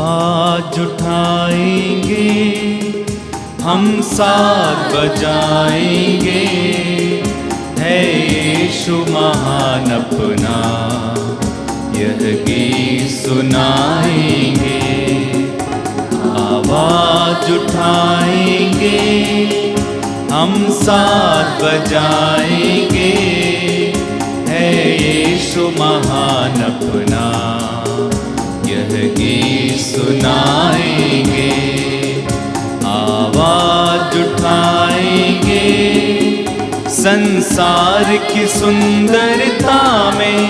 आवाज उठाएंगे, हम साथ बजाएंगे, है यीशु महान अपना, यह गीत सुनाएंगे। आवाज उठाएंगे, हम साथ बजाएंगे, है यीशु महान अपना, यह गीत सुनाएंगे। आवाज उठाएंगे, संसार की सुंदरता में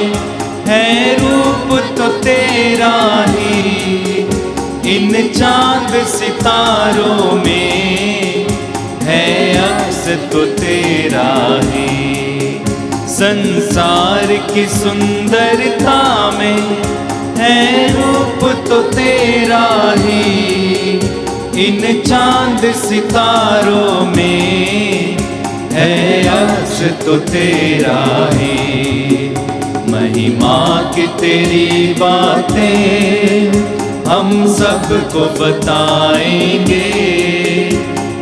है रूप तो तेरा ही, इन चांद सितारों में है अक्स तो तेरा ही। संसार की सुंदरता में है रूप तो तेरा ही, इन चांद सितारों में है अक्स तो तेरा ही। महिमा की तेरी बातें हम सबको बताएंगे,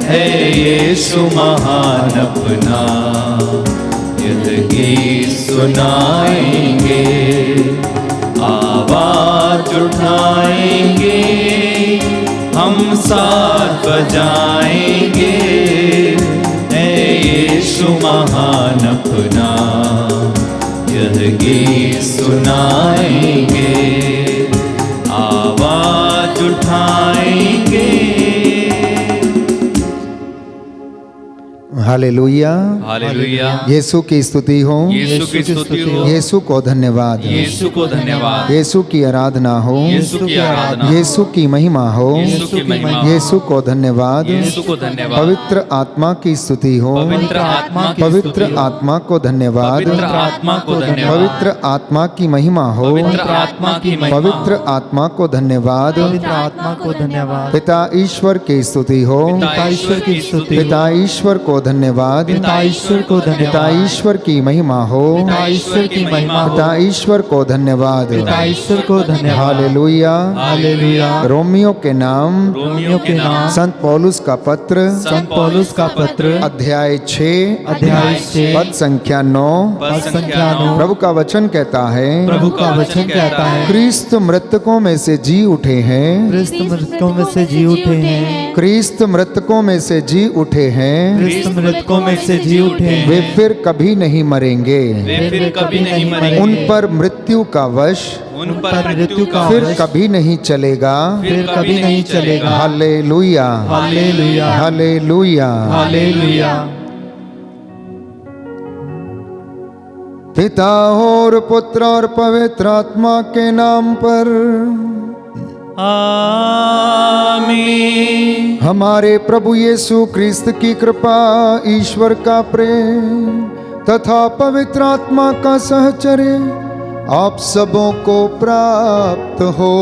है यीशु महान अपना, यह गीत सुनाएंगे। आवाज उठाएंगे, हम साथ बजाएंगे, है यीशु महान अपना, यह गीत सुनाएंगे। आवाज उठाएंगे। Hallelujah, hallelujah. यीशु की स्तुति हो, यीशु की स्तुति हो, यीशु को धन्यवाद, यीशु को धन्यवाद, यीशु की आराधना हो, यीशु की आराधना, यीशु की महिमा हो, यीशु की महिमा, यीशु को धन्यवाद, यीशु को धन्यवाद। पवित्र आत्मा की स्तुति हो, पवित्र आत्मा की पवित्र स्तुति हो, आत्मा को धन्यवाद, पवित्र आत्मा को धन्यवाद, पवित्र आत्मा की महिमा हो, पवित्र आत्मा की महिमा, पवित्र आत्मा को धन्यवाद, पवित्र आत्मा को धन्यवाद। पिता ईश्वर की स्तुति हो, पिता ईश्वर की स्तुति, पिता ईश्वर को धन्यवाद, पिता ईश्वर को पिता धन्यवाद। ईश्वर की महिमा हो, पिता ईश्वर की महिमा हो, पिता ईश्वर को धन्यवाद। पिता ईश्वर को धन्यवाद। Hallelujah, hallelujah. रोमियो के नाम, रोमियो के नाम, संत पौलुस का पत्र, संत पौलुस का पत्र, अध्याय 6, अध्याय 6, पद संख्या 9। पद संख्या 9। प्रभु का वचन कहता है, प्रभु का वचन कहता है, क्रिस्त मृतकों में से जी उठे हैं, क्रिस्त मृतकों में से जी उठे हैं, क्रिस्त मृतकों में से जी उठे हैं, क्रिस्त मृतकों में से जी उठे हैं। वे फिर कभी नहीं मरेंगे, वे फिर कभी नहीं मरेंगे। उन पर मृत्यु का वश उन पर मृत्यु का फिर वश कभी नहीं चलेगा। फिर कभी नहीं चलेगा। Hallelujah, hallelujah, hallelujah. हालेलुया। पिता और पुत्र और पवित्र आत्मा के नाम पर आमीन। हमारे प्रभु यीशु क्रिस्त की कृपा, ईश्वर का प्रेम तथा पवित्र आत्मा का सहचर्य आप सबों को प्राप्त हो,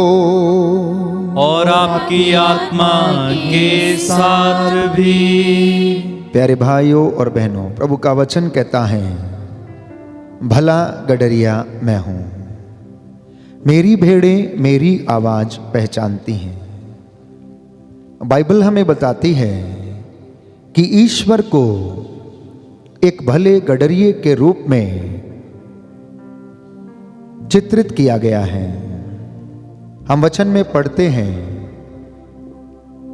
और आपकी आत्मा के साथ भी। प्यारे भाइयों और बहनों, प्रभु का वचन कहता है, भला गडरिया मैं हूं, मेरी भेड़ें मेरी आवाज पहचानती हैं। बाइबल हमें बताती है कि ईश्वर को एक भले गडरिये के रूप में चित्रित किया गया है। हम वचन में पढ़ते हैं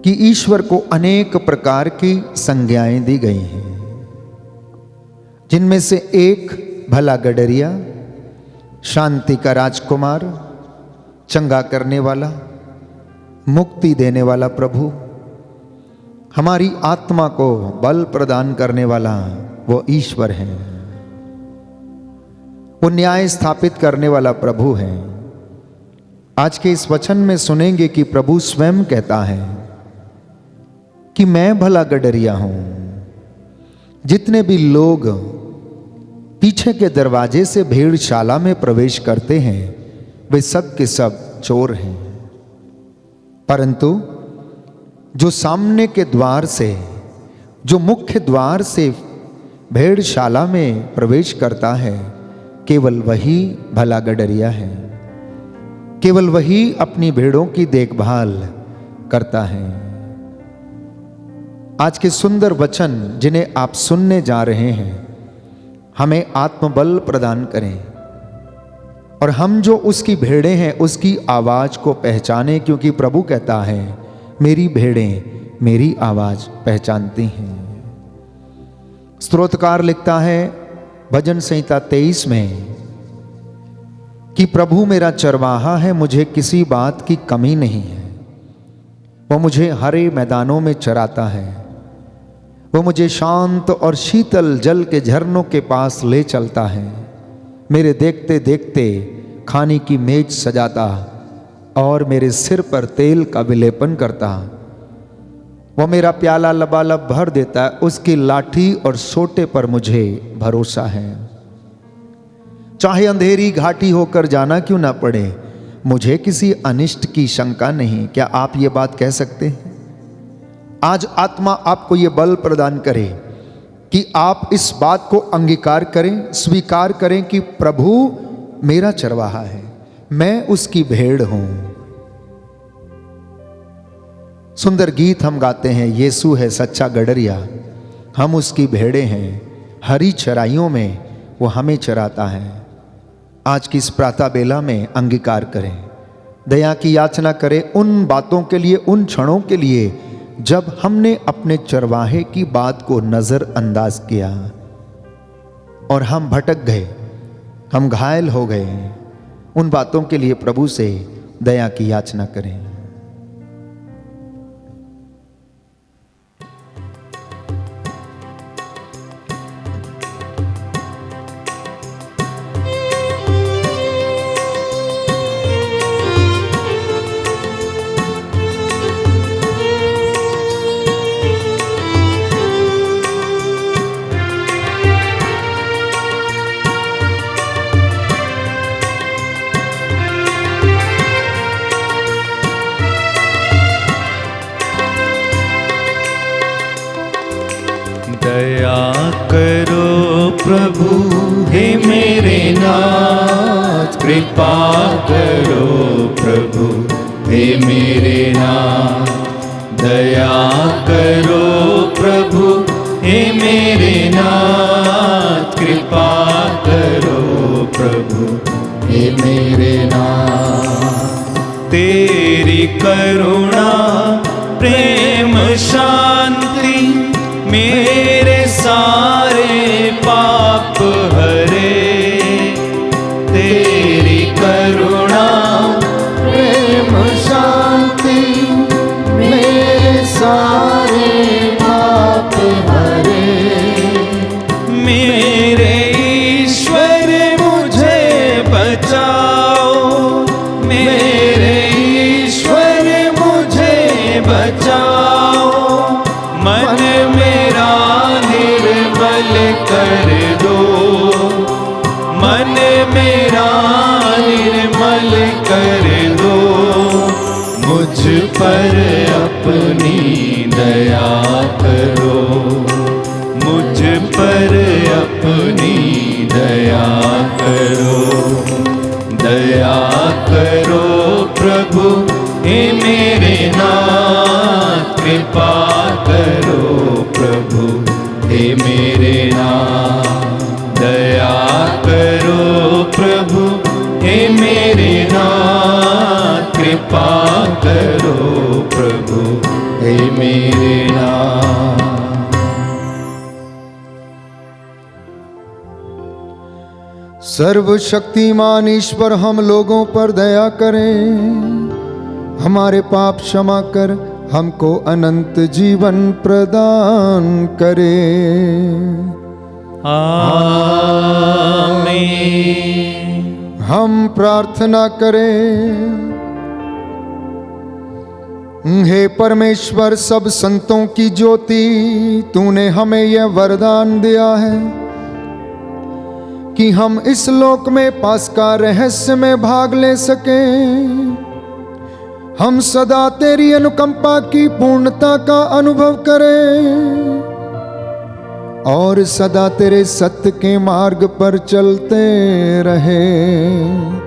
कि ईश्वर को अनेक प्रकार की संज्ञाएं दी गई हैं, जिनमें से एक भला गडरिया, शांति का राजकुमार, चंगा करने वाला, मुक्ति देने वाला प्रभु, हमारी आत्मा को बल प्रदान करने वाला वो ईश्वर है। वो न्याय स्थापित करने वाला प्रभु है। आज के इस वचन में सुनेंगे कि प्रभु स्वयं कहता है कि मैं भला गडरिया हूं। जितने भी लोग पीछे के दरवाजे से भेड़शाला में प्रवेश करते हैं वे सब के सब चोर हैं, परंतु जो सामने के द्वार से, जो मुख्य द्वार से भेड़शाला में प्रवेश करता है, केवल वही भला गडरिया है। केवल वही अपनी भेड़ों की देखभाल करता है। आज के सुंदर वचन जिन्हें आप सुनने जा रहे हैं हमें आत्मबल प्रदान करें और हम जो उसकी भेड़ें हैं उसकी आवाज को पहचाने, क्योंकि प्रभु कहता है मेरी भेड़ें मेरी आवाज पहचानती हैं। स्तोत्रकार लिखता है भजन संहिता 23 में कि प्रभु मेरा चरवाहा है, मुझे किसी बात की कमी नहीं है। वो मुझे हरे मैदानों में चराता है, वो मुझे शांत और शीतल जल के झरनों के पास ले चलता है। मेरे देखते देखते खाने की मेज सजाता और मेरे सिर पर तेल का विलेपन करता। वो मेरा प्याला लबालब भर देता है, उसकी लाठी और सोटे पर मुझे भरोसा है। चाहे अंधेरी घाटी होकर जाना क्यों ना पड़े, मुझे किसी अनिष्ट की शंका नहीं। क्या आप ये बात कह सकते हैं? आज आत्मा आपको ये बल प्रदान करे कि आप इस बात को अंगीकार करें, स्वीकार करें कि प्रभु मेरा चरवाहा है, मैं उसकी भेड़ हूं। सुंदर गीत हम गाते हैं, यीशु है सच्चा गडरिया, हम उसकी भेड़ें हैं, हरी चराइयों में वो हमें चराता है। आज की इस प्रातः बेला में अंगीकार करें, दया की याचना करें उन बातों के लिए, उन क्षणों के लिए जब हमने अपने चरवाहे की बात को नजरअंदाज किया और हम भटक गए, हम घायल हो गए। उन बातों के लिए प्रभु से दया की याचना करें। दया करो प्रभु हे मेरे नाथ, कृपा करो प्रभु हे मेरे नाथ। दया करो प्रभु हे मेरे नाथ, कृपा करो प्रभु हे मेरे नाथ। तेरी करुणा प्रेम शांति मेरे सारे पाप हरे। तेरी करुणा प्रेम शांति मेरे सारे पाप हरे। मेरे ईश्वर मुझे बचाओ, मेरे ईश्वर मुझे बचाओ। मन मेरा निर्मल कर दो, मन मेरा निर्मल कर दो। मुझ पर अपनी दया करो, मुझ पर अपनी दया करो। दया करो प्रभु हे मेरे नाथ, कृपा करो प्रभु हे मेरे नाथ। दया करो प्रभु हे मेरे नाथ, कृपा करो प्रभु हे मेरे नाथ। सर्वशक्तिमान ईश्वर हम लोगों पर दया करें, हमारे पाप क्षमा कर हमको अनंत जीवन प्रदान करे। आमीन। हम प्रार्थना करें। हे परमेश्वर, सब संतों की ज्योति, तूने हमें यह वरदान दिया है कि हम इस लोक में पास्का रहस्य में भाग ले सकें। हम सदा तेरी अनुकंपा की पूर्णता का अनुभव करें और सदा तेरे सत्य के मार्ग पर चलते रहें।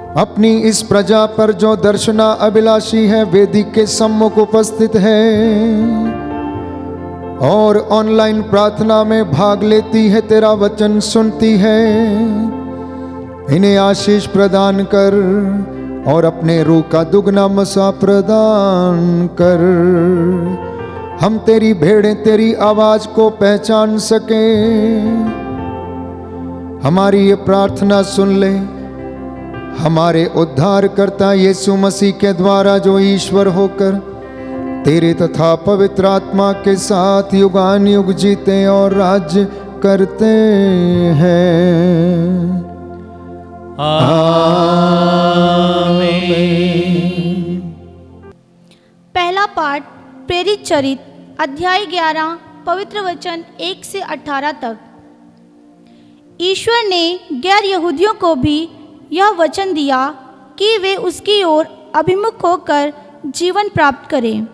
अपनी इस प्रजा पर जो दर्शना अभिलाषी है, वेदी के सम्मुख उपस्थित है और ऑनलाइन प्रार्थना में भाग लेती है, तेरा वचन सुनती है, इन्हें आशीष प्रदान कर और अपने रूह का दुगना मसा प्रदान कर। हम तेरी भेड़ें तेरी आवाज को पहचान सके। हमारी ये प्रार्थना सुन ले, हमारे उद्धारकर्ता यीशु मसीह के द्वारा, जो ईश्वर होकर तेरे तथा पवित्र आत्मा के साथ युगान युग जीते और राज्य करते हैं। आमीन। पहला पाठ प्रेरित चरित अध्याय 11 पवित्र वचन 1 से 18 तक। ईश्वर ने गैर यहूदियों को भी यह वचन दिया कि वे उसकी ओर अभिमुख होकर जीवन प्राप्त करें।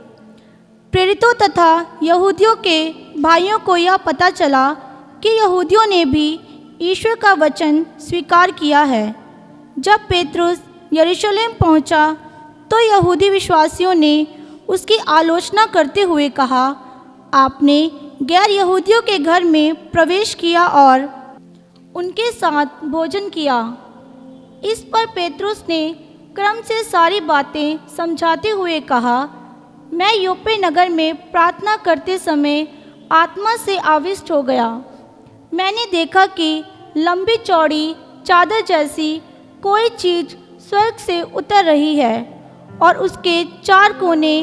प्रेरितों तथा यहूदियों के भाइयों को यह पता चला कि यहूदियों ने भी ईश्वर का वचन स्वीकार किया है। जब पेतरुस यरूशलेम पहुंचा तो यहूदी विश्वासियों ने उसकी आलोचना करते हुए कहा, आपने गैर यहूदियों के घर में प्रवेश किया और उनके साथ भोजन किया। इस पर पेतरुस ने क्रम से सारी बातें समझाते हुए कहा, मैं योप्पे नगर में प्रार्थना करते समय आत्मा से आविष्ट हो गया। मैंने देखा कि लंबी चौड़ी चादर जैसी कोई चीज़ स्वर्ग से उतर रही है और उसके 4 कोने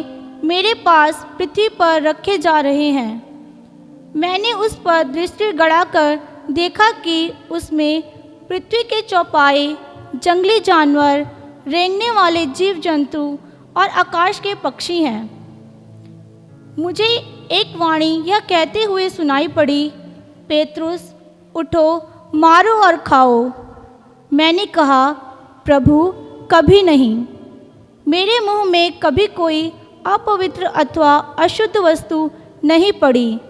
मेरे पास पृथ्वी पर रखे जा रहे हैं। मैंने उस पर दृष्टि गड़ाकर देखा कि उसमें पृथ्वी के चौपाए, जंगली जानवर, रेंगने वाले जीव जंतु और आकाश के पक्षी हैं। मुझे एक वाणी यह कहते हुए सुनाई पड़ी, पेतरुस उठो, मारो और खाओ। मैंने कहा, प्रभु कभी नहीं, मेरे मुंह में कभी कोई अपवित्र अथवा अशुद्ध वस्तु नहीं पड़ी।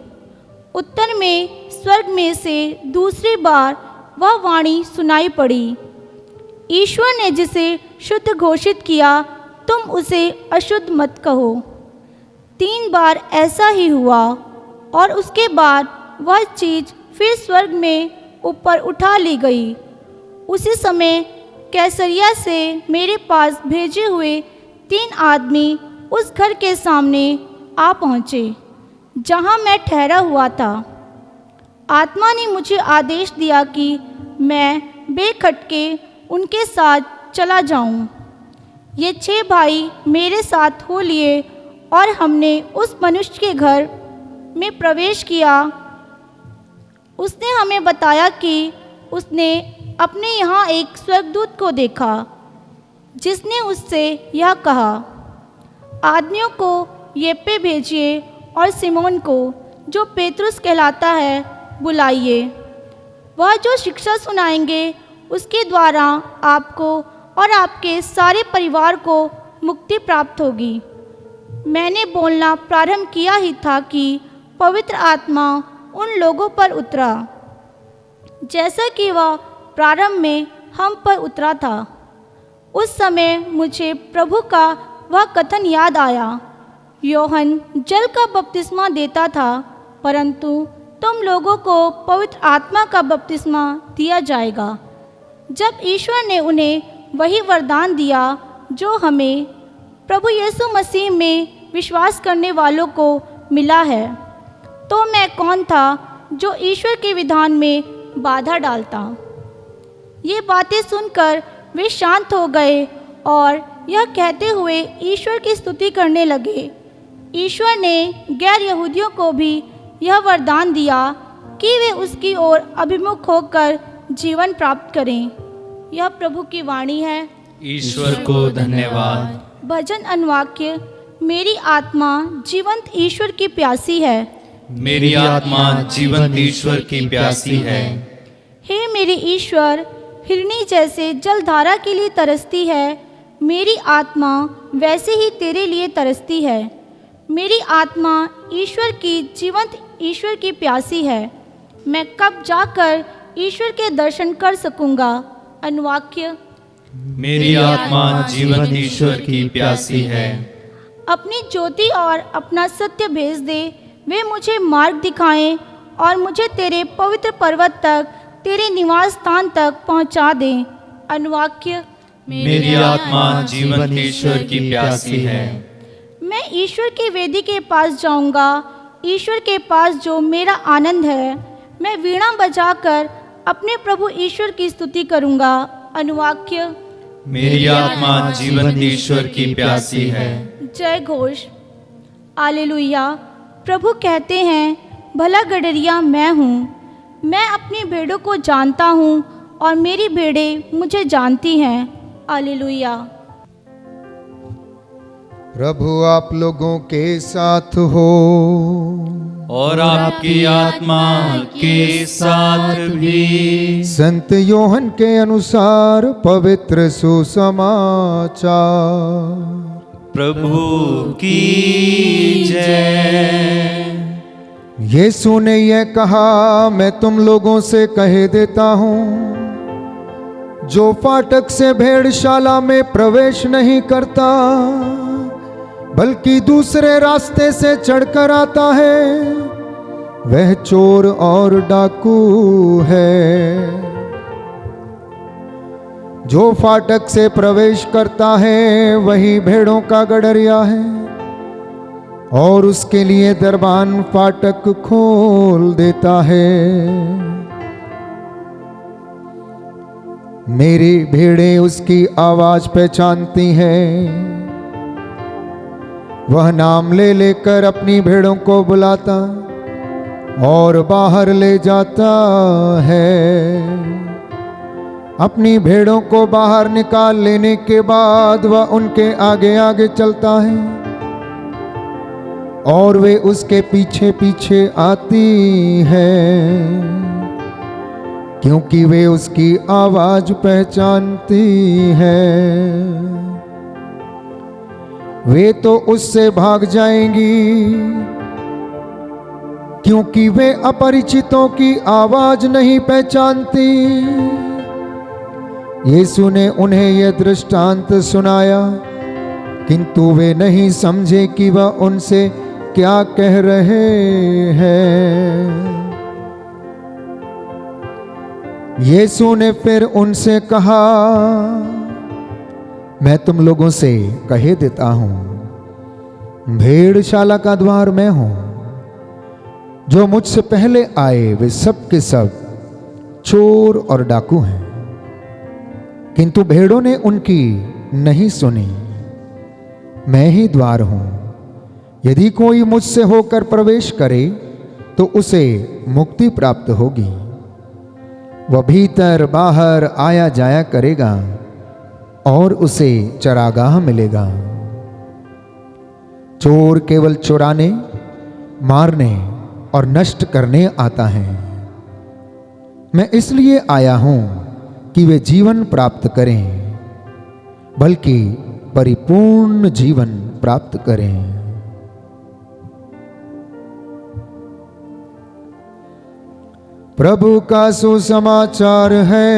उत्तर में स्वर्ग में से दूसरी बार वह वाणी सुनाई पड़ी, ईश्वर ने जिसे शुद्ध घोषित किया तुम उसे अशुद्ध मत कहो। 3 बार ऐसा ही हुआ और उसके बाद वह चीज़ फिर स्वर्ग में ऊपर उठा ली गई। उसी समय कैसरिया से मेरे पास भेजे हुए 3 आदमी उस घर के सामने आ पहुँचे जहाँ मैं ठहरा हुआ था। आत्मा ने मुझे आदेश दिया कि मैं बेखटके उनके साथ चला जाऊं। ये 6 भाई मेरे साथ हो लिए और हमने उस मनुष्य के घर में प्रवेश किया। उसने हमें बताया कि उसने अपने यहाँ एक स्वर्गदूत को देखा जिसने उससे यह कहा, आदमियों को योप्पे भेजिए और सिमोन को, जो पेतरुस कहलाता है, बुलाइए। वह जो शिक्षा सुनाएंगे उसके द्वारा आपको और आपके सारे परिवार को मुक्ति प्राप्त होगी। मैंने बोलना प्रारंभ किया ही था कि पवित्र आत्मा उन लोगों पर उतरा जैसा कि वह प्रारंभ में हम पर उतरा था। उस समय मुझे प्रभु का वह कथन याद आया, यूहन्ना जल का बपतिस्मा देता था, परंतु तुम लोगों को पवित्र आत्मा का बपतिस्मा दिया जाएगा जब ईश्वर ने उन्हें वही वरदान दिया जो हमें प्रभु यीशु मसीह में विश्वास करने वालों को मिला है। तो मैं कौन था जो ईश्वर के विधान में बाधा डालता। ये बातें सुनकर वे शांत हो गए और यह कहते हुए ईश्वर की स्तुति करने लगे, ईश्वर ने गैर यहूदियों को भी यह वरदान दिया कि वे उसकी ओर अभिमुख होकर जीवन प्राप्त करें। यह प्रभु की वाणी है। ईश्वर को धन्यवाद। भजन अनुवाक्य, मेरी आत्मा जीवंत ईश्वर की प्यासी है। मेरी आत्मा जीवंत ईश्वर की प्यासी है। हे मेरे ईश्वर, हिरनी जैसे जलधारा के लिए तरसती है, मेरी आत्मा वैसे ही तेरे लिए तरसती है। मेरी आत्मा ईश्वर की, जीवंत ईश्वर की प्यासी है। मैं कब जाकर ईश्वर के दर्शन कर सकूँगा। अनुवाक्य, मेरी आत्मा जीवन ईश्वर की प्यासी है। अपनी ज्योति और अपना सत्य भेज दे, वे मुझे मार्ग दिखाएं और मुझे तेरे पवित्र पर्वत तक, तेरे निवास स्थान तक पहुंचा दें। अनुवाक्य। मेरी आत्मा जीवन ईश्वर की प्यासी है। मैं ईश्वर की वेदी के पास जाऊंगा, ईश्वर के पास जो मेरा आनंद है। मैं वीणा बजाकर अपने प्रभु ईश्वर की स्तुति करूंगा। अनुवाक्य। मेरी आत्मा जीवन ईश्वर की प्यासी है। जय घोष। हालेलुया। प्रभु कहते हैं, भला गडरिया मैं हूँ। मैं अपनी भेड़ों को जानता हूँ और मेरी भेड़ें मुझे जानती हैं। हालेलुया। प्रभु आप लोगों के साथ हो और आपकी आत्मा के साथ भी। संत योहन के अनुसार पवित्र सुसमाचार। प्रभु की जय। यीशु ने यह कहा, मैं तुम लोगों से कह देता हूँ, जो फाटक से भेड़शाला में प्रवेश नहीं करता बल्कि दूसरे रास्ते से चढ़कर आता है, वह चोर और डाकू है। जो फाटक से प्रवेश करता है वही भेड़ों का गडरिया है, और उसके लिए दरबान फाटक खोल देता है। मेरी भेड़ें उसकी आवाज पहचानती हैं, वह नाम ले लेकर अपनी भेड़ों को बुलाता और बाहर ले जाता है। अपनी भेड़ों को बाहर निकाल लेने के बाद वह उनके आगे आगे चलता है और वे उसके पीछे पीछे आती हैं, क्योंकि वे उसकी आवाज पहचानती हैं। वे तो उससे भाग जाएंगी, क्योंकि वे अपरिचितों की आवाज नहीं पहचानती। यीशु ने उन्हें यह दृष्टांत सुनाया, किंतु वे नहीं समझे कि वह उनसे क्या कह रहे हैं। यीशु ने फिर उनसे कहा, मैं तुम लोगों से कह देता हूं, भेड़शाला का द्वार मैं हूं। जो मुझसे पहले आए वे सब के सब चोर और डाकू हैं, किंतु भेड़ों ने उनकी नहीं सुनी। मैं ही द्वार हूं। यदि कोई मुझसे होकर प्रवेश करे तो उसे मुक्ति प्राप्त होगी। वह भीतर बाहर आया जाया करेगा और उसे चरागाह मिलेगा। चोर केवल चुराने, मारने और नष्ट करने आता है। मैं इसलिए आया हूं कि वे जीवन प्राप्त करें, बल्कि परिपूर्ण जीवन प्राप्त करें। प्रभु का सुसमाचार है,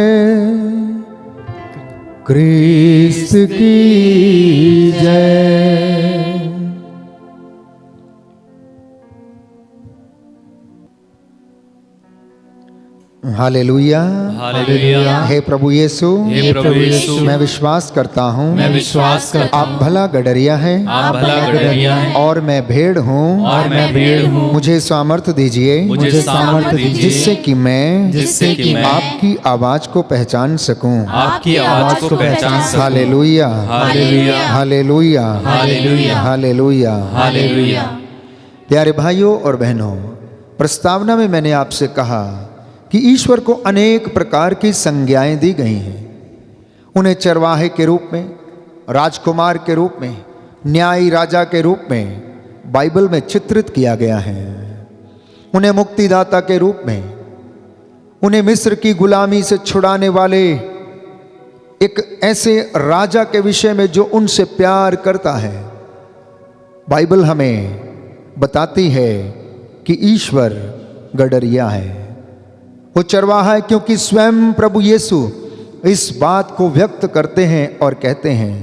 क्रिस्त की जय। हालेलुया। हालेलुया। हे प्रभु यीशु, हे प्रभु यीशु, मैं विश्वास करता हूँ मैं विश्वास करता आप हूँ भला गडरिया हैं आप भला गडरिया हैं और मैं भेड़ हूँ। और मैं भेड़ हूँ। मुझे सामर्थ्य दीजिए मुझे सामर्थ्य दीजिए जिससे कि मैं आपकी आवाज को पहचान सकूं। आपकी आवाज को पहचान सकूं। Hallelujah, hallelujah, hallelujah, hallelujah, hallelujah, hallelujah. प्यारे भाइयों और बहनों, प्रस्तावना में मैंने आपसे कहा कि ईश्वर को अनेक प्रकार की संज्ञाएं दी गई हैं। उन्हें चरवाहे के रूप में, राजकुमार के रूप में, न्यायी राजा के रूप में बाइबल में चित्रित किया गया है। उन्हें मुक्तिदाता के रूप में, उन्हें मिस्र की गुलामी से छुड़ाने वाले एक ऐसे राजा के विषय में जो उनसे प्यार करता है। बाइबल हमें बताती है कि ईश्वर गडरिया है, वो चरवाहा है, क्योंकि स्वयं प्रभु यीशु इस बात को व्यक्त करते हैं और कहते हैं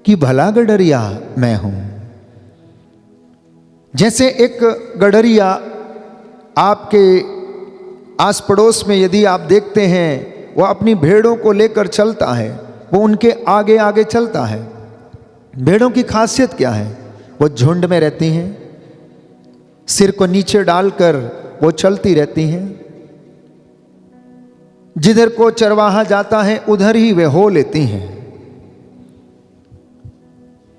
कि भला गडरिया मैं हूं। जैसे एक गडरिया आपके आस पड़ोस में यदि आप देखते हैं, वह अपनी भेड़ों को लेकर चलता है, वो उनके आगे आगे चलता है। भेड़ों की खासियत क्या है? वो झुंड में रहती हैं, सिर को नीचे डालकर वो चलती रहती हैं। जिधर को चरवाहा जाता है उधर ही वे हो लेती हैं।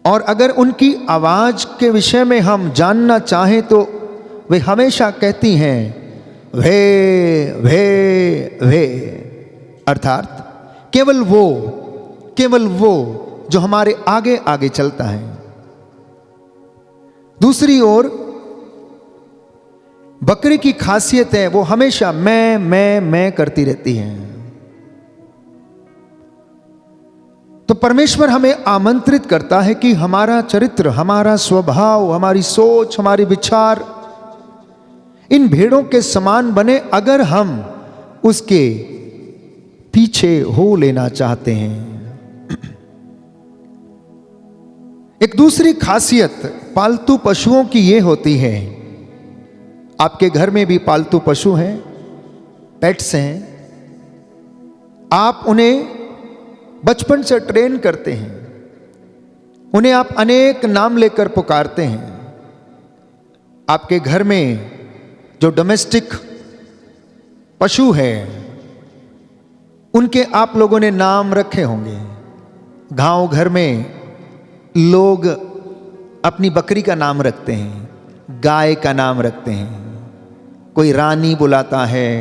और अगर उनकी आवाज के विषय में हम जानना चाहें तो वे हमेशा कहती हैं वे वे वे, अर्थात केवल वो जो हमारे आगे आगे चलता है। दूसरी ओर बकरी की खासियत है, वो हमेशा मैं करती रहती है। तो परमेश्वर हमें आमंत्रित करता है कि हमारा चरित्र, हमारा स्वभाव, हमारी सोच, हमारे विचार इन भेड़ों के समान बने, अगर हम उसके पीछे हो लेना चाहते हैं। एक दूसरी खासियत पालतू पशुओं की यह होती है, आपके घर में भी पालतू पशु हैं, पेट्स हैं, आप उन्हें बचपन से ट्रेन करते हैं, उन्हें आप अनेक नाम लेकर पुकारते हैं। आपके घर में जो डोमेस्टिक पशु है उनके आप लोगों ने नाम रखे होंगे। गांव घर में लोग अपनी बकरी का नाम रखते हैं, गाय का नाम रखते हैं, कोई रानी बुलाता है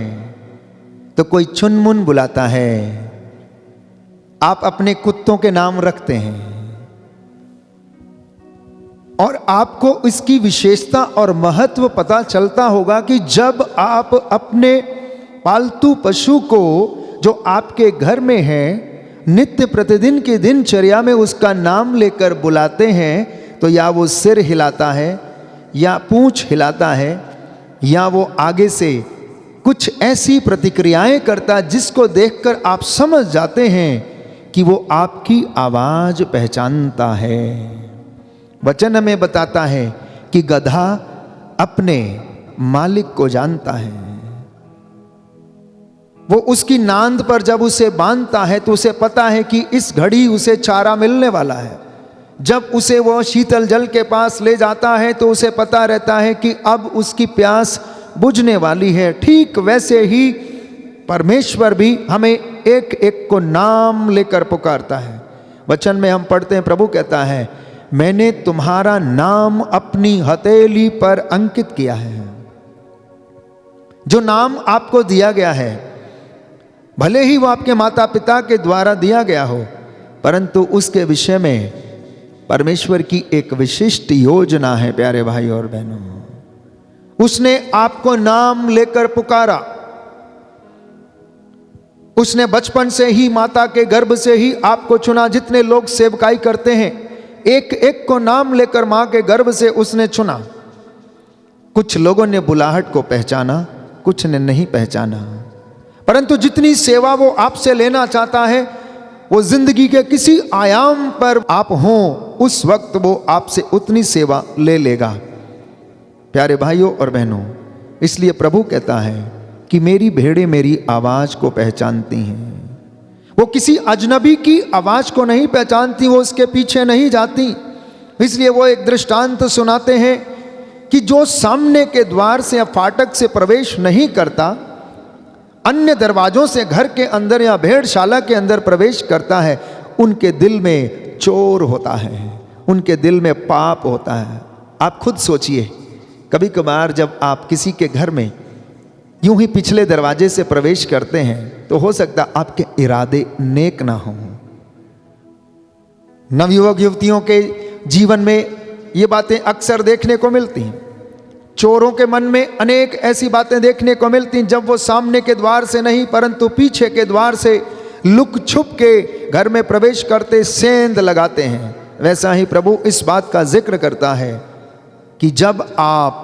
तो कोई चुनमुन बुलाता है। आप अपने कुत्तों के नाम रखते हैं और आपको इसकी विशेषता और महत्व पता चलता होगा कि जब आप अपने पालतू पशु को जो आपके घर में है नित्य प्रतिदिन की दिनचर्या में उसका नाम लेकर बुलाते हैं, तो या वो सिर हिलाता है या पूंछ हिलाता है या वो आगे से कुछ ऐसी प्रतिक्रियाएं करता है जिसको देखकर आप समझ जाते हैं कि वो आपकी आवाज पहचानता है। वचन हमें बताता है कि गधा अपने मालिक को जानता है। वो उसकी नांद पर जब उसे बांधता है तो उसे पता है कि इस घड़ी उसे चारा मिलने वाला है। जब उसे वो शीतल जल के पास ले जाता है तो उसे पता रहता है कि अब उसकी प्यास बुझने वाली है। ठीक वैसे ही परमेश्वर भी हमें एक एक को नाम लेकर पुकारता है। वचन में हम पढ़ते हैं, प्रभु कहता है, मैंने तुम्हारा नाम अपनी हथेली पर अंकित किया है। जो नाम आपको दिया गया है, भले ही वो आपके माता पिता के द्वारा दिया गया हो, परंतु उसके विषय में परमेश्वर की एक विशिष्ट योजना है। प्यारे भाई और बहनों, उसने आपको नाम लेकर पुकारा। उसने बचपन से ही माता के गर्भ से ही आपको चुना। जितने लोग सेवकाई करते हैं, एक एक को नाम लेकर मां के गर्भ से उसने चुना। कुछ लोगों ने बुलाहट को पहचाना, कुछ ने नहीं पहचाना, परंतु जितनी सेवा वो आपसे लेना चाहता है, वो जिंदगी के किसी आयाम पर आप हों, उस वक्त वो आपसे उतनी सेवा ले लेगा। प्यारे भाइयों और बहनों, इसलिए प्रभु कहता है कि मेरी भेड़ें मेरी आवाज को पहचानती हैं। वो किसी अजनबी की आवाज को नहीं पहचानती, वो उसके पीछे नहीं जाती। इसलिए वो एक दृष्टांत सुनाते हैं कि जो सामने के द्वार से या फाटक से प्रवेश नहीं करता, अन्य दरवाजों से घर के अंदर या भेड़शाला के अंदर प्रवेश करता है, उनके दिल में चोर होता है, उनके दिल में पाप होता है। आप खुद सोचिए, कभी कभार जब आप किसी के घर में यूं ही पिछले दरवाजे से प्रवेश करते हैं तो हो सकता आपके इरादे नेक ना हों। नवयुवक युवतियों के जीवन में ये बातें अक्सर देखने को मिलती हैं। चोरों के मन में अनेक ऐसी बातें देखने को मिलती हैं, जब वो सामने के द्वार से नहीं परंतु पीछे के द्वार से लुक छुप के घर में प्रवेश करते सेंध लगाते हैं। वैसा ही प्रभु इस बात का जिक्र करता है कि जब आप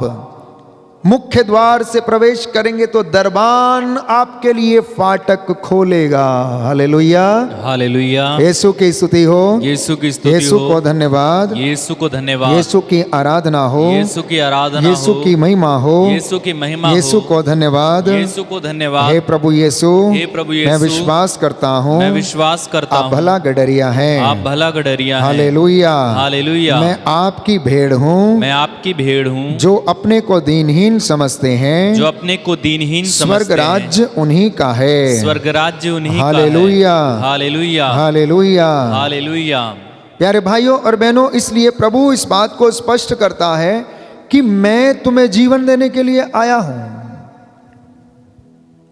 मुख्य द्वार से प्रवेश करेंगे तो दरबान आपके लिए फाटक खोलेगा। Hallelujah, hallelujah. यीशु की स्तुति हो, यीशु की स्तुति यीशु हो, को धन्यवाद, यीशु को धन्यवाद, यीशु की आराधना हो, यीशु की आराधना यीशु हो, की महिमा हो, यीशु की महिमा यीशु हो, को धन्यवाद। यीशु को धन्यवाद। हे प्रभु यीशु, हे प्रभु मैं यीशु, विश्वास करता हूँ मैं विश्वास करता आप हूँ भला गडरिया हैं। आप भला गडरिया हैं। Hallelujah, hallelujah. मैं आपकी भेड़ हूँ मैं आपकी भेड़ हूँ जो अपने को दीनहीन समझते हैं। जो अपने को दीनहीन स्वर्ग समझते हैं। राज्य उन्हीं का है। स्वर्ग राज्य उन्हीं का है। Hallelujah, hallelujah, hallelujah. हालेलुया। प्यारे भाइयों और बहनों, इसलिए प्रभु इस बात को स्पष्ट करता है कि मैं तुम्हें जीवन देने के लिए आया हूं।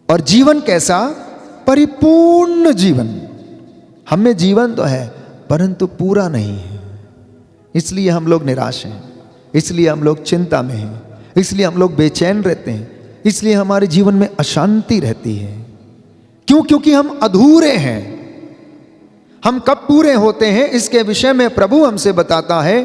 और जीवन कैसा? परिपूर्ण जीवन। हम में जीवन तो है परंतु पूरा नहीं है। इसलिए हम लोग निराश हैं, इसलिए हम लोग चिंता में हैं, इसलिए हम लोग बेचैन रहते हैं, इसलिए हमारे जीवन में अशांति रहती है। क्यों? क्योंकि हम अधूरे हैं। हम कब पूरे होते हैं इसके विषय में प्रभु हमसे बताता है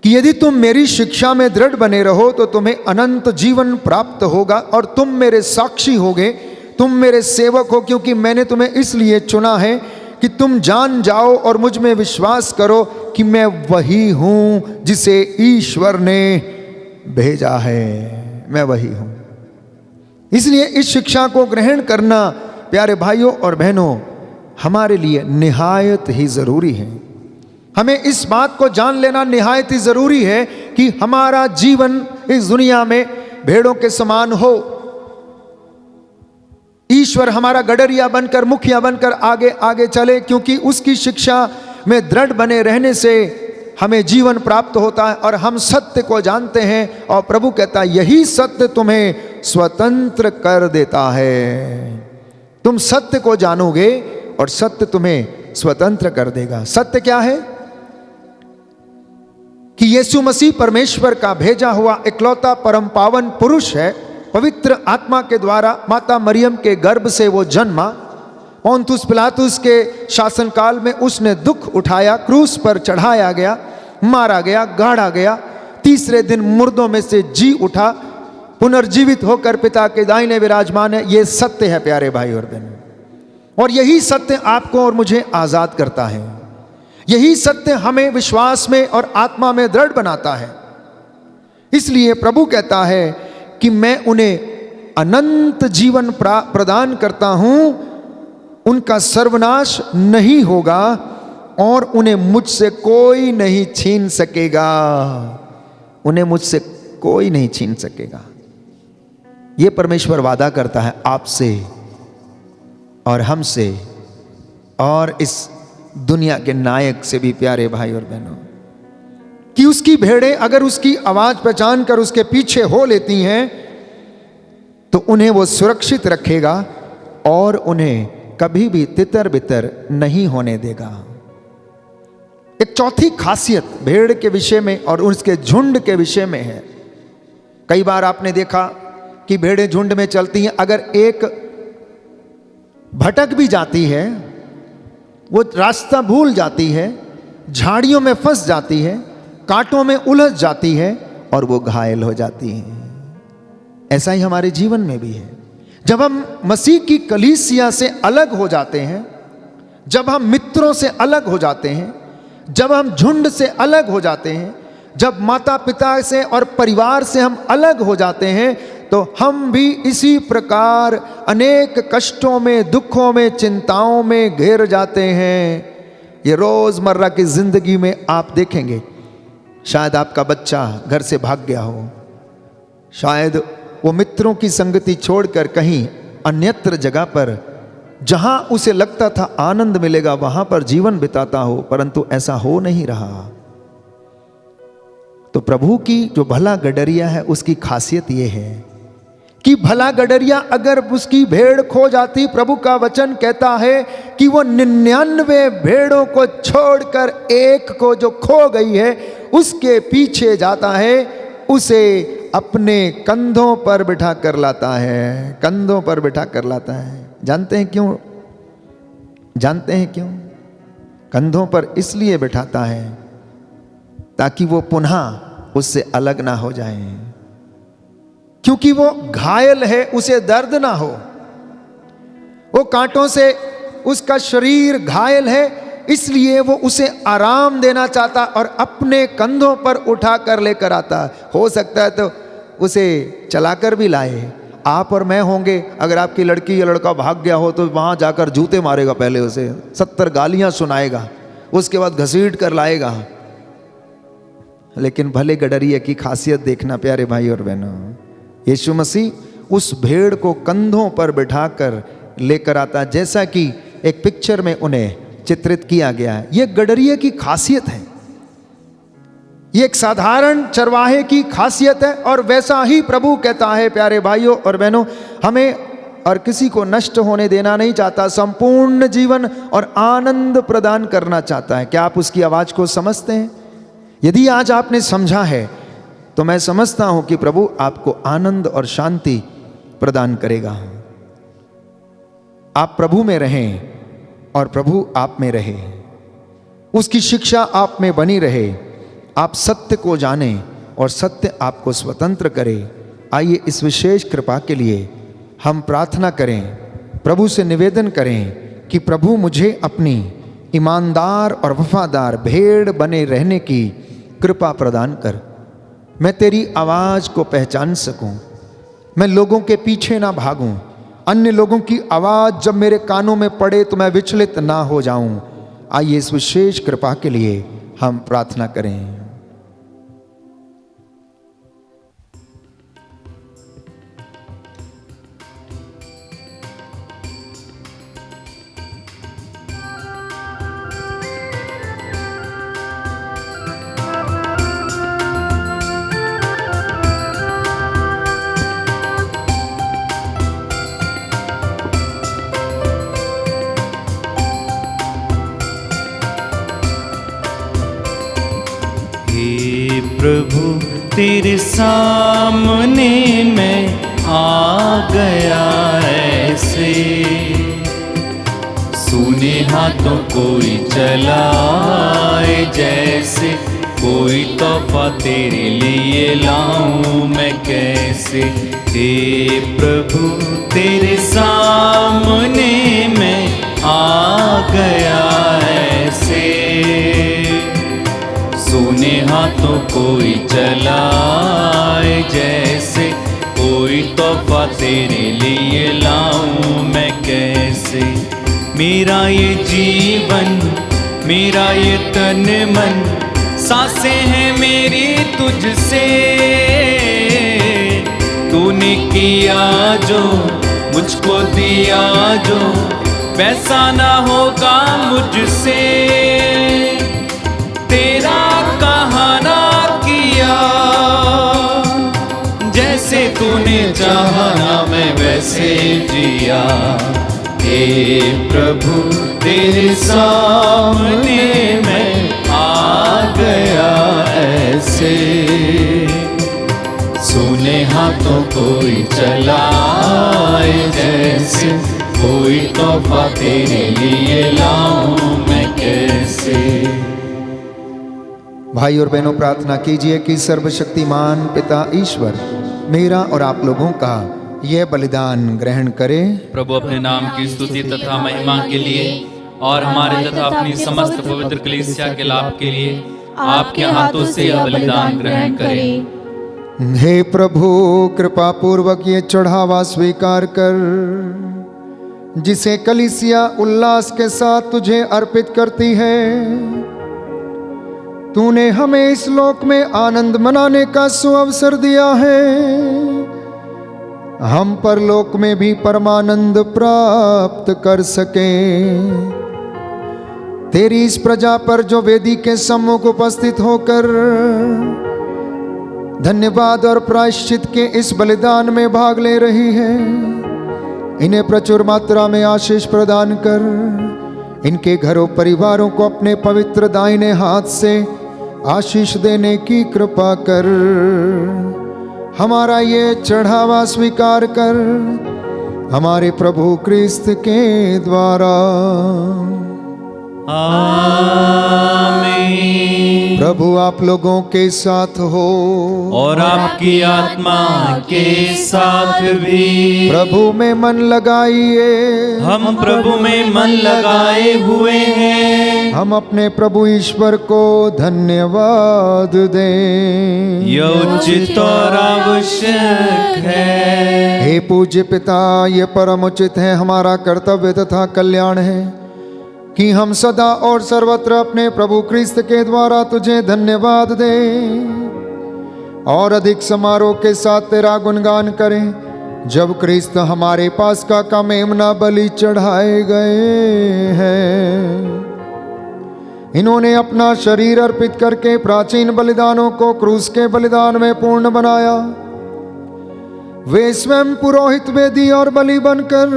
कि यदि तुम मेरी शिक्षा में दृढ़ बने रहो तो तुम्हें अनंत जीवन प्राप्त होगा और तुम मेरे साक्षी होगे, तुम मेरे सेवक हो, क्योंकि मैंने तुम्हें इसलिए चुना है कि तुम जान जाओ और मुझ में विश्वास करो कि मैं वही हूं जिसे ईश्वर ने भेजा है। मैं वही हूं। इसलिए इस शिक्षा को ग्रहण करना प्यारे भाइयों और बहनों हमारे लिए निहायत ही जरूरी है। हमें इस बात को जान लेना निहायत ही जरूरी है कि हमारा जीवन इस दुनिया में भेड़ों के समान हो। ईश्वर हमारा गडरिया बनकर, मुखिया बनकर आगे आगे चले, क्योंकि उसकी शिक्षा में दृढ़ बने रहने से हमें जीवन प्राप्त होता है और हम सत्य को जानते हैं। और प्रभु कहता है यही सत्य तुम्हें स्वतंत्र कर देता है। तुम सत्य को जानोगे और सत्य तुम्हें स्वतंत्र कर देगा। सत्य क्या है? कि यीशु मसीह परमेश्वर का भेजा हुआ इकलौता परम पावन पुरुष है। पवित्र आत्मा के द्वारा माता मरियम के गर्भ से वो जन्मा। पोंतुस पिलातुस के शासनकाल में उसने दुख उठाया, क्रूस पर चढ़ाया गया, मारा गया, गाड़ा गया, तीसरे दिन मुर्दों में से जी उठा, पुनर्जीवित होकर पिता के दाहिने विराजमान है। ये सत्य है प्यारे भाई और बहनों, और यही सत्य आपको और मुझे आजाद करता है। यही सत्य हमें विश्वास में और आत्मा में दृढ़ बनाता है। इसलिए प्रभु कहता है कि मैं उन्हें अनंत जीवन प्रदान करता हूं, उनका सर्वनाश नहीं होगा और उन्हें मुझसे कोई नहीं छीन सकेगा। उन्हें मुझसे कोई नहीं छीन सकेगा। यह परमेश्वर वादा करता है आपसे और हमसे और इस दुनिया के नायक से भी प्यारे भाई और बहनों, कि उसकी भेड़ें अगर उसकी आवाज पहचान कर उसके पीछे हो लेती हैं तो उन्हें वो सुरक्षित रखेगा और उन्हें कभी भी तितर बितर नहीं होने देगा। एक चौथी खासियत भेड़ के विषय में और उसके झुंड के विषय में है। कई बार आपने देखा कि भेड़ें झुंड में चलती हैं, अगर एक भटक भी जाती है, वो रास्ता भूल जाती है, झाड़ियों में फंस जाती है, कांटों में उलझ जाती है और वो घायल हो जाती है। ऐसा ही हमारे जीवन में भी है। जब हम मसीह की कलीसिया से अलग हो जाते हैं, जब हम मित्रों से अलग हो जाते हैं, जब हम झुंड से अलग हो जाते हैं, जब माता पिता से और परिवार से हम अलग हो जाते हैं, तो हम भी इसी प्रकार अनेक कष्टों में, दुखों में, चिंताओं में घिर जाते हैं। ये रोजमर्रा की जिंदगी में आप देखेंगे। शायद आपका बच्चा घर से भाग गया हो, शायद वो मित्रों की संगति छोड़कर कहीं अन्यत्र जगह पर, जहां उसे लगता था आनंद मिलेगा, वहां पर जीवन बिताता हो, परंतु ऐसा हो नहीं रहा। तो प्रभु की जो भला गडरिया है उसकी खासियत यह है कि भला गडरिया अगर उसकी भेड़ खो जाती, प्रभु का वचन कहता है कि वो 99 भेड़ों को छोड़कर एक को जो खो गई है उसके पीछे जाता है, उसे अपने कंधों पर बिठा कर लाता है, कंधों पर बिठा कर लाता है। जानते हैं क्यों? जानते हैं क्यों? कंधों पर इसलिए बिठाता है ताकि वो पुनः उससे अलग ना हो जाए। क्योंकि वो घायल है, उसे दर्द ना हो। वो कांटों से उसका शरीर घायल है, इसलिए वो उसे आराम देना चाहता और अपने कंधों पर उठा कर लेकर आता। हो सकता है तो उसे चलाकर भी लाए। आप और मैं होंगे, अगर आपकी लड़की या लड़का भाग गया हो तो वहाँ जाकर जूते मारेगा, पहले उसे 70 गालियाँ सुनाएगा, उसके बाद घसीट कर लाएगा। लेकिन भले गडरिया की खासियत देखना प्यारे भाई और बहनों, यीशु मसीह उस भेड़ को कंधों पर बिठाकर लेकर आता, जैसा कि एक पिक्चर में उन्हें चित्रित किया गया है। यह गडरिया की खासियत है, ये एक साधारण चरवाहे की खासियत है। और वैसा ही प्रभु कहता है प्यारे भाइयों और बहनों, हमें और किसी को नष्ट होने देना नहीं चाहता, संपूर्ण जीवन और आनंद प्रदान करना चाहता है। क्या आप उसकी आवाज को समझते हैं? यदि आज आपने समझा है तो मैं समझता हूं कि प्रभु आपको आनंद और शांति प्रदान करेगा। आप प्रभु में रहें और प्रभु आप में रहे, उसकी शिक्षा आप में बनी रहे, आप सत्य को जानें और सत्य आपको स्वतंत्र करे। आइए इस विशेष कृपा के लिए हम प्रार्थना करें, प्रभु से निवेदन करें कि प्रभु मुझे अपनी ईमानदार और वफादार भेड़ बने रहने की कृपा प्रदान कर। मैं तेरी आवाज़ को पहचान सकूं, मैं लोगों के पीछे ना भागूं, अन्य लोगों की आवाज़ जब मेरे कानों में पड़े तो मैं विचलित ना हो जाऊं। आइए इस विशेष कृपा के लिए हम प्रार्थना करें। प्रभु तेरे सामने मैं आ गया ऐसे, सूने हाथों कोई चलाए जैसे, कोई तोहफा तेरे लिए लाऊं मैं कैसे। हे प्रभु तेरे सामने मैं आ गया ऐसे, सोने हाथों कोई चलाए जैसे, कोई तोहफा तेरे लिए लाऊं मैं कैसे। मेरा ये जीवन, मेरा ये तन मन, सांसें हैं मेरी तुझसे, तूने किया जो, मुझको दिया जो, वैसा ना होगा मुझसे। तेरा कहना किया, जैसे तूने चाहा ना मैं वैसे जिया। हे प्रभु तेरे सामने मैं आ गया ऐसे, सूने हाथों कोई चलाए जैसे, कोई तोहफा तेरे लिए लाऊं मैं कैसे। भाई और बहनों प्रार्थना कीजिए कि सर्वशक्तिमान पिता ईश्वर मेरा और आप लोगों का यह बलिदान ग्रहण करे। प्रभु अपने नाम की स्तुति तथा महिमा के लिए और हमारे तथा अपनी समस्त पवित्र कलीसिया के लाभ के लिए आपके हाथों से यह बलिदान ग्रहण करें। हे प्रभु कृपा पूर्वक ये चढ़ावा स्वीकार कर, जिसे कलीसिया उल्लास के साथ तुझे अर्पित करती है। तूने हमें इस लोक में आनंद मनाने का सुअवसर दिया है, हम परलोक में भी परमानंद प्राप्त कर सकें। तेरी इस प्रजा पर जो वेदी के सम्मुख उपस्थित होकर धन्यवाद और प्रायश्चित के इस बलिदान में भाग ले रही है, इन्हें प्रचुर मात्रा में आशीष प्रदान कर, इनके घरों परिवारों को अपने पवित्र दाहिने हाथ से आशीष देने की कृपा कर। हमारा ये चढ़ावा स्वीकार कर, हमारे प्रभु क्रिस्त के द्वारा। आमीन। प्रभु आप लोगों के साथ हो और आपकी आत्मा के साथ भी। प्रभु में मन लगाइए। हम प्रभु में मन लगाए हुए हैं। हम अपने प्रभु ईश्वर को धन्यवाद दें। यह उचित और आवश्यक है। हे पूज्य पिता, ये परम उचित है, हमारा कर्तव्य तथा कल्याण है कि हम सदा और सर्वत्र अपने प्रभु क्रिस्त के द्वारा तुझे धन्यवाद दें और अधिक समारोह के साथ तेरा गुणगान करें, जब क्रिस्त हमारे पास्का का मेमना बलि चढ़ाए गए हैं। इन्होंने अपना शरीर अर्पित करके प्राचीन बलिदानों को क्रूस के बलिदान में पूर्ण बनाया। वे स्वयं पुरोहित, वेदी और बलि बनकर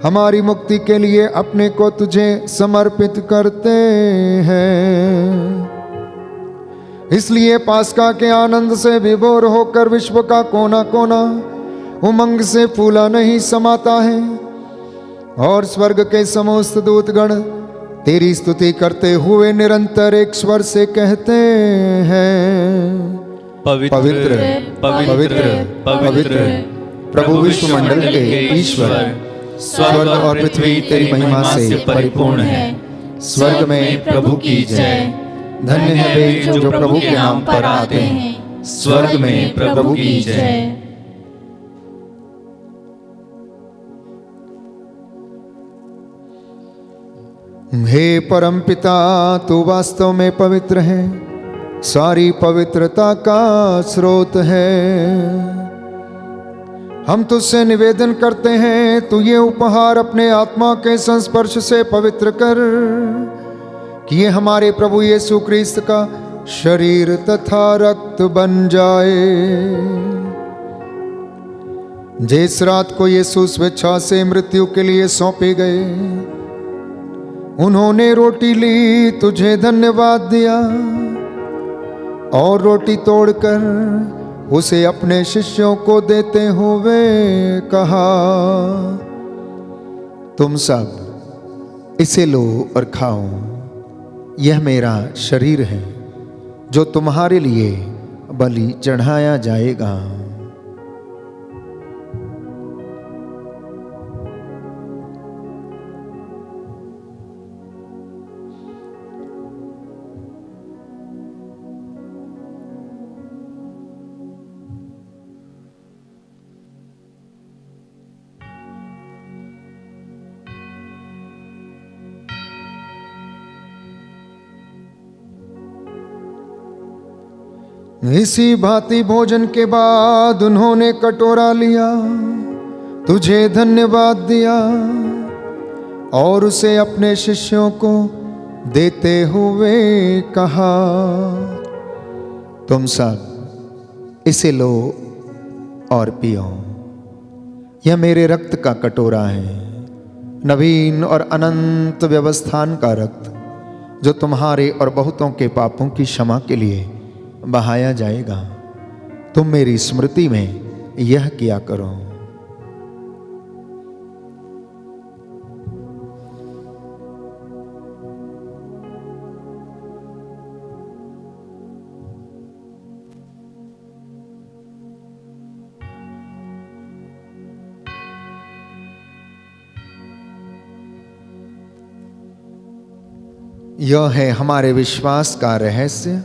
हमारी मुक्ति के लिए अपने को तुझे समर्पित करते हैं। इसलिए पास्का के आनंद से विभोर होकर विश्व का कोना कोना उमंग से फूला नहीं समाता है और स्वर्ग के समस्त दूतगण तेरी स्तुति करते हुए निरंतर एक स्वर से कहते हैं, पवित्र पवित्र पवित्र पवित्र प्रभु विश्वमंडल के ईश्वर, स्वर्ग और पृथ्वी तेरी महिमा से परिपूर्ण है। स्वर्ग में प्रभु की जय। धन्य है वे जो प्रभु के नाम पर आते हैं। स्वर्ग में प्रभु की जय। हे परमपिता, तू वास्तव में पवित्र है, सारी पवित्रता का स्रोत है। हम तुझसे निवेदन करते हैं, तू ये उपहार अपने आत्मा के संस्पर्श से पवित्र कर, कि ये हमारे प्रभु यीशु क्रिस्त का शरीर तथा रक्त बन जाए। जिस रात को यीशु स्वेच्छा से मृत्यु के लिए सौंपे गए, उन्होंने रोटी ली, तुझे धन्यवाद दिया और रोटी तोड़कर उसे अपने शिष्यों को देते हुए कहा, तुम सब इसे लो और खाओ, यह मेरा शरीर है जो तुम्हारे लिए बलि चढ़ाया जाएगा। इसी भांति भोजन के बाद उन्होंने कटोरा लिया, तुझे धन्यवाद दिया और उसे अपने शिष्यों को देते हुए कहा, तुम सब इसे लो और पियो, यह मेरे रक्त का कटोरा है, नवीन और अनंत व्यवस्थान का रक्त, जो तुम्हारे और बहुतों के पापों की क्षमा के लिए बहाया जाएगा। तुम मेरी स्मृति में यह किया करो। यह है हमारे विश्वास का रहस्य,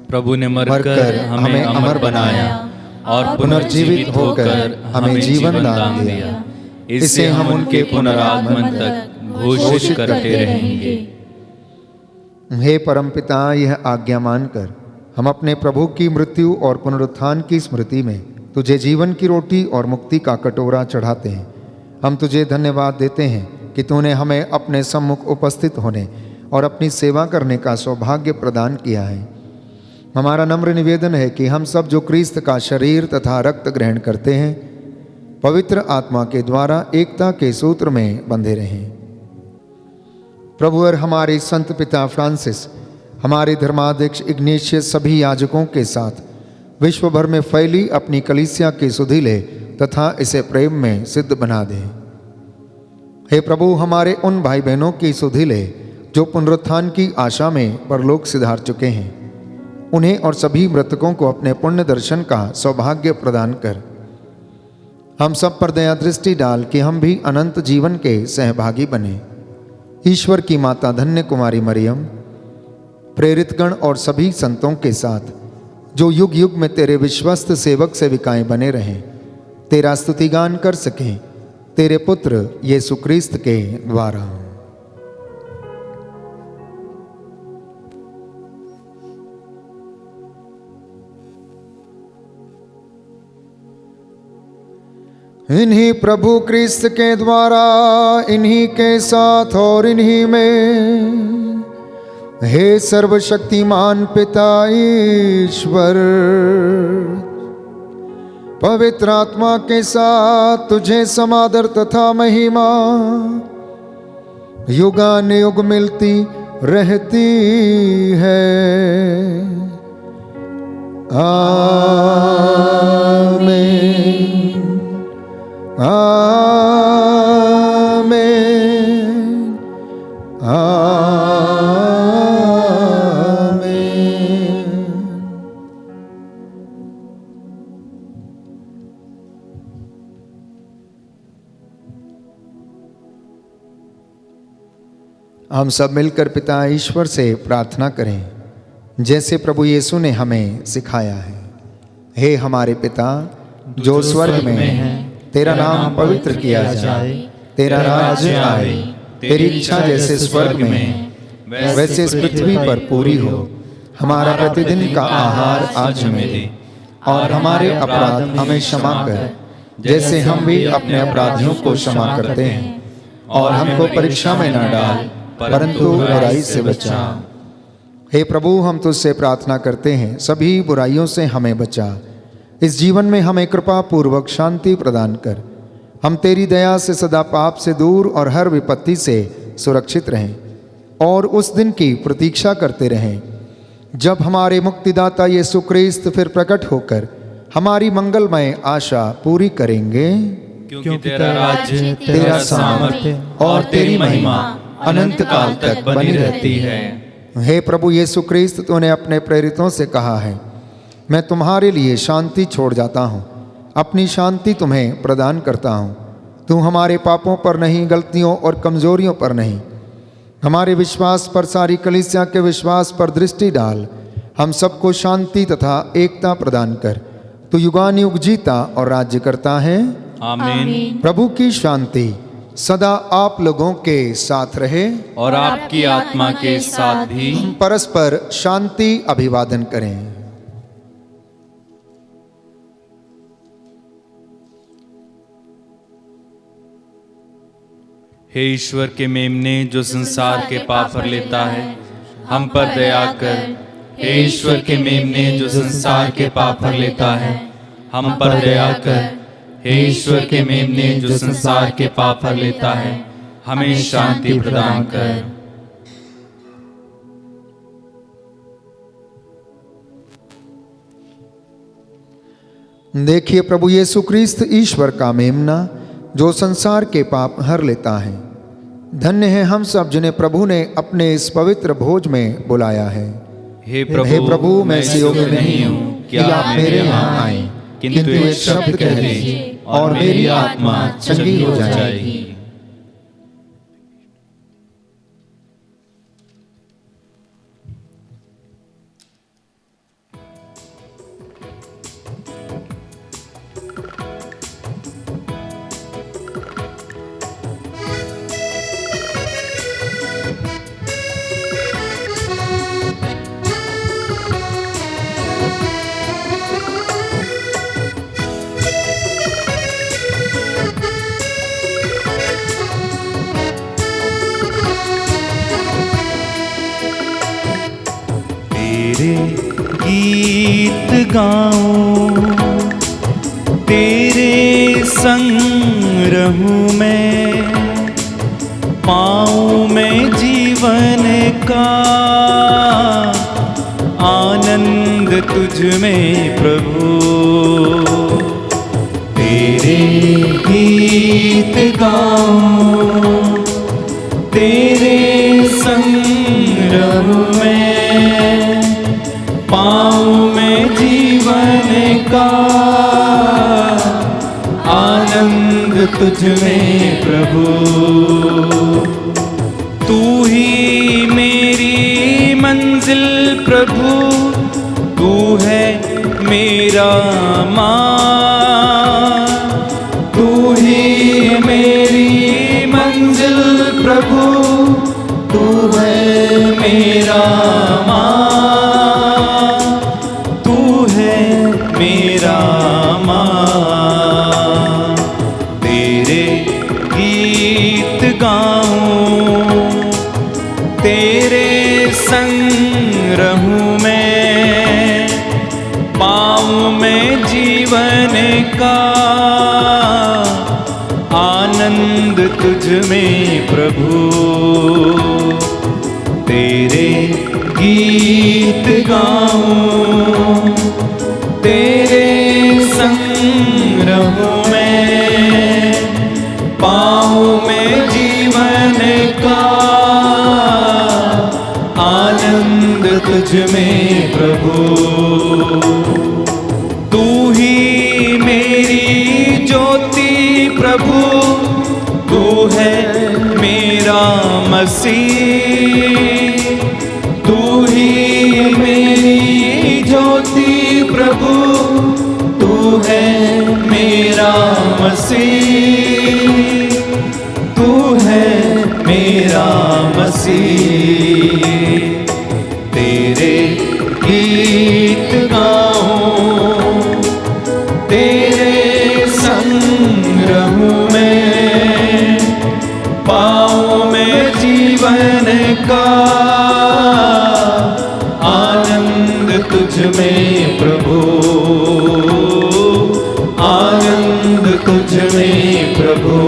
प्रभु ने मरकर हमें अमर बनाया और पुनर्जीवित होकर हमें जीवन दान दिया। इससे हम उनके पुनरागमन तक घोषित करते रहेंगे। हे परमपिता, यह आज्ञा मानकर हम अपने प्रभु की मृत्यु और पुनरुत्थान की स्मृति में तुझे जीवन की रोटी और मुक्ति का कटोरा चढ़ाते हैं। हम तुझे धन्यवाद देते हैं कि तूने हमें अपने सम्मुख उपस्थित होने और अपनी सेवा करने का सौभाग्य प्रदान किया है। हमारा नम्र निवेदन है कि हम सब जो क्रिस्त का शरीर तथा रक्त ग्रहण करते हैं, पवित्र आत्मा के द्वारा एकता के सूत्र में बंधे रहें। प्रभु और हमारे संत पिता फ्रांसिस, हमारे धर्माध्यक्ष इग्नेशियस सभी याजकों के साथ विश्व भर में फैली अपनी कलीसिया की सुधि ले तथा इसे प्रेम में सिद्ध बना दे। हे प्रभु, हमारे उन भाई बहनों की सुधि ले जो पुनरुत्थान की आशा में परलोक सिधार चुके हैं, उन्हें और सभी मृतकों को अपने पुण्य दर्शन का सौभाग्य प्रदान कर हम सब पर दया दृष्टि डाल कि हम भी अनंत जीवन के सहभागी बने। ईश्वर की माता धन्य कुमारी मरियम, प्रेरितगण और सभी संतों के साथ जो युग युग में तेरे विश्वस्त सेवक सेविकाएं बने रहें, तेरा स्तुतिगान कर सकें तेरे पुत्र यीशु क्रिस्त के द्वारा। इन्हीं प्रभु क्रिस्त के द्वारा, इन्हीं के साथ और इन्हीं में, हे सर्वशक्तिमान पिता ईश्वर, पवित्र आत्मा के साथ तुझे समादर तथा महिमा युगानुयुग मिलती रहती है। आमीन आमीन आमीन। हम सब मिलकर पिता ईश्वर से प्रार्थना करें, जैसे प्रभु यीशु ने हमें सिखाया है। हे हमारे पिता जो स्वर्ग में है, तेरा नाम पवित्र किया जाए, तेरा राज्य आए, तेरी इच्छा जैसे स्वर्ग में वैसे इस पृथ्वी पर पूरी हो। हमारा प्रतिदिन का आहार आज हमें दे, और हमारे अपराध हमें क्षमा कर, जैसे हम भी अपने अपराधियों को क्षमा करते हैं, और हमको परीक्षा में न डाल, परंतु बुराई से बचा। हे प्रभु, हम तुझसे प्रार्थना करते हैं, सभी बुराइयों से हमें बचा। इस जीवन में हमें कृपा पूर्वक शांति प्रदान कर, हम तेरी दया से सदा पाप से दूर और हर विपत्ति से सुरक्षित रहें, और उस दिन की प्रतीक्षा करते रहें जब हमारे मुक्तिदाता यीशु क्रिस्त फिर प्रकट होकर हमारी मंगलमय आशा पूरी करेंगे। क्योंकि तेरा राज्य, तेरा सामर्थ्य और तेरी महिमा अनंत काल तक बनी रहती है। हे प्रभु यीशु क्रिस्त, तूने अपने प्रेरितों से कहा है, मैं तुम्हारे लिए शांति छोड़ जाता हूँ, अपनी शांति तुम्हें प्रदान करता हूँ। तू हमारे पापों पर नहीं, गलतियों और कमजोरियों पर नहीं, हमारे विश्वास पर, सारी कलीसिया के विश्वास पर दृष्टि डाल। हम सबको शांति तथा एकता प्रदान कर। तू युगानुयुग जीता और राज्य करता है। आमीन। प्रभु की शांति सदा आप लोगों के साथ रहे और आपकी आत्मा के साथ भी। परस्पर शांति अभिवादन करें। हे ईश्वर के मेमने, जो संसार के पाप हर लेता है, हम पर दया कर। हे ईश्वर के मेमने, जो संसार के पाप हर लेता है, हम पर दया कर। हे ईश्वर के मेमने, जो संसार के पाप हर लेता है, हमें शांति प्रदान कर। देखिए प्रभु यीशु क्रिस्त ईश्वर का मेमना, जो संसार के पाप हर लेता है। धन्य है हम सब जिन्हें प्रभु ने अपने इस पवित्र भोज में बुलाया है। हे प्रभु, मैं इस योग्य नहीं हूँ कि आप मेरे यहाँ आए, किंतु एक शब्द कह दीजिए और मेरी आत्मा चंगी हो जाएगी। गीत गाऊं, तेरे संग रहूं मैं, पाऊं मैं जीवन का आनंद तुझ में प्रभु। तेरे गीत गाऊं, तेरे संग आनंद तुझ में प्रभु। तू ही मेरी मंजिल प्रभु, तू है मेरा मार्ग। तू ही मेरी मंजिल प्रभु, तू है मेरा मार्ग। तू है मेरा मार्ग। तेरे गीत गाऊं, तेरे संग रहूं मैं, पाऊं मैं जीवन का आनंद तुझ में प्रभु। तेरे गीत गाऊं, तेरे संग रहूं मैं, पाऊं मैं जीवन का आनंद तुझ में प्रभु। तू ही मेरी ज्योति प्रभु, तू है मेरा मसीह। तू ही मेरी ज्योति प्रभु, तू है मेरा मसीह। तू है मेरा मसीह। तेरे गीत गाऊं, तेरे संग रहूं मैं, पाऊं मैं जीवन का आनंद तुझ में प्रभु। आनंद तुझ में प्रभु।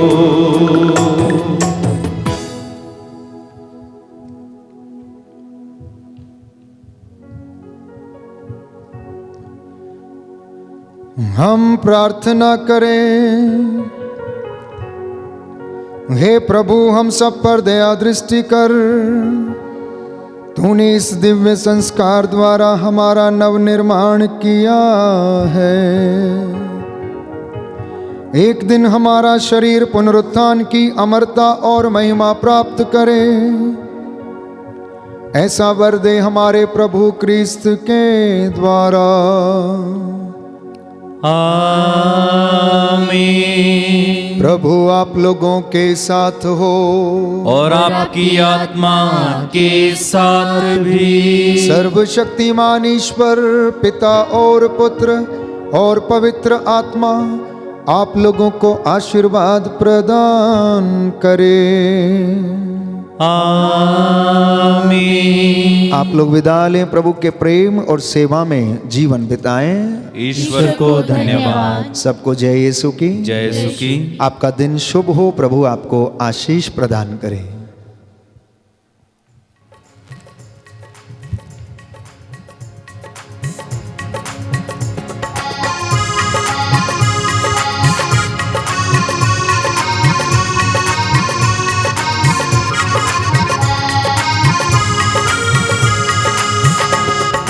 हम प्रार्थना करें। हे प्रभु, हम सब पर दया दृष्टि कर। तूने इस दिव्य संस्कार द्वारा हमारा नवनिर्माण किया है। एक दिन हमारा शरीर पुनरुत्थान की अमरता और महिमा प्राप्त करे, ऐसा वर दे हमारे प्रभु क्रिस्त के द्वारा। आमीन। प्रभु आप लोगों के साथ हो और आपकी आत्मा के साथ भी। सर्वशक्तिमान ईश्वर पिता और पुत्र और पवित्र आत्मा आप लोगों को आशीर्वाद प्रदान करे। आमीन। आप लोग विदा लें। प्रभु के प्रेम और सेवा में जीवन बिताएं। ईश्वर को धन्यवाद। सबको जय यीशु की। जय यीशु की। आपका दिन शुभ हो। प्रभु आपको आशीष प्रदान करे।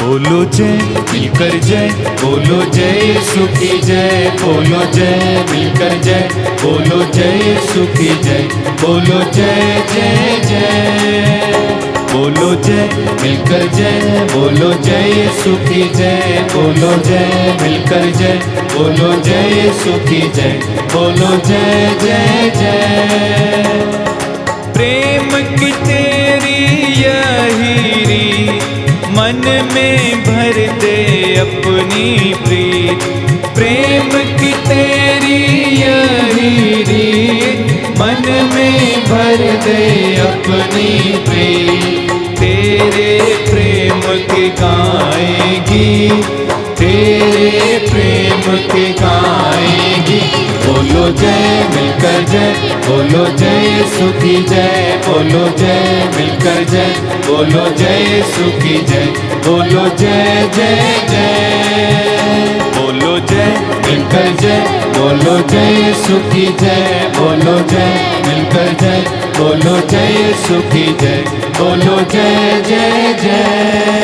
बोलो जय मिलकर जय, बोलो जय यीशु की जय, बोलो जय मिलकर जय, बोलो जय यीशु की जय, बोलो जय जय जय। बोलो जय मिलकर जय, बोलो जय यीशु की जय, बोलो जय मिलकर जय, बोलो जय यीशु की जय, बोलो जय जय जय। प्रेम की तेरी यही रीत मन में भर दे अपनी प्रीत। प्रेम की तेरी यही रीत मन में भर दे अपनी प्रीत। तेरे प्रेम के गाएगी, तेरे प्रेम के गाएगी। बोलो जय मिलकर जय, बोलो जय यीशु की जय, बोलो जय मिलकर जय, बोलो जय यीशु की जय, बोलो जय जय जय। बोलो जय मिलकर जय, बोलो जय यीशु की जय, बोलो जय मिलकर जय, बोलो जय यीशु की जय, बोलो जय जय जय।